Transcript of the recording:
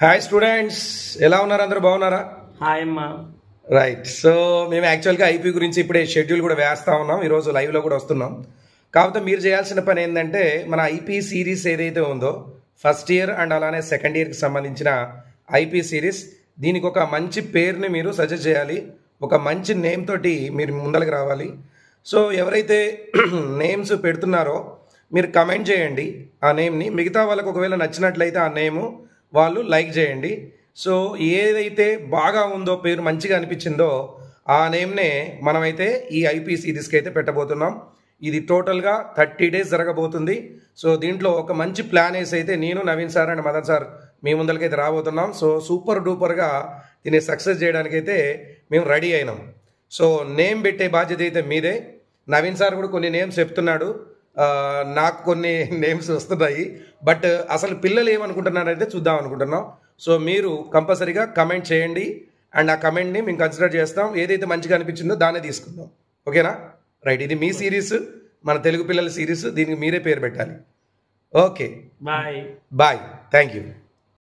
Hi students, ఎలా ఉన్నారు? అందరూ బాగున్నారా? హాయ్ అమ్మా. రైట్. సో మేము యాక్చువల్గా ఐపీ గురించి ఇప్పుడే షెడ్యూల్ కూడా వేస్తా ఉన్నాం. ఈరోజు లైవ్లో కూడా వస్తున్నాం. కాకపోతే మీరు చేయాల్సిన పని ఏంటంటే, మన ఐపీ సిరీస్ ఏదైతే ఉందో ఫస్ట్ ఇయర్ అండ్ అలానే సెకండ్ ఇయర్కి సంబంధించిన ఐపీ సిరీస్, దీనికి ఒక మంచి పేరుని మీరు సజెస్ట్ చేయాలి. ఒక మంచి నేమ్ తోటి మీరు ముందరికి రావాలి. సో ఎవరైతే నేమ్స్ పెడుతున్నారో మీరు కమెంట్ చేయండి ఆ నేమ్ని. మిగతా వాళ్ళకు ఒకవేళ నచ్చినట్లయితే ఆ నేము వాళ్ళు లైక్ చేయండి. సో ఏదైతే బాగా ఉందో, పేరు మంచిగా అనిపించిందో ఆ నేమ్నే మనమైతే ఈ ఐపీ సిరీస్కి అయితే పెట్టబోతున్నాం. ఇది టోటల్గా 30 days జరగబోతుంది. సో దీంట్లో ఒక మంచి ప్లాన్ వేసి అయితే నేను, Naveen sir and Madan sir మీ ముందరికైతే రాబోతున్నాం. సో సూపర్ డూపర్గా దీన్ని సక్సెస్ చేయడానికైతే మేము రెడీ అయినాం. సో నేమ్ పెట్టే బాధ్యత అయితే మీదే. నవీన్ సార్ కూడా కొన్ని నేమ్స్ చెప్తున్నాడు, నాకు కొన్ని నేమ్స్ వస్తున్నాయి. బట్ అసలు పిల్లలు ఏమనుకుంటున్నారైతే చూద్దాం అనుకుంటున్నాం. సో మీరు కంపల్సరీగా కమెంట్ చేయండి అండ్ ఆ కమెంట్ని మేము కన్సిడర్ చేస్తాం. ఏదైతే మంచిగా అనిపించిందో దాన్నే తీసుకుందాం. ఓకేనా? రైట్. ఇది మీ సిరీస్, మన తెలుగు పిల్లల సిరీస్. దీనికి మీరే పేరు పెట్టాలి. Okay, bye. Bye. Thank you.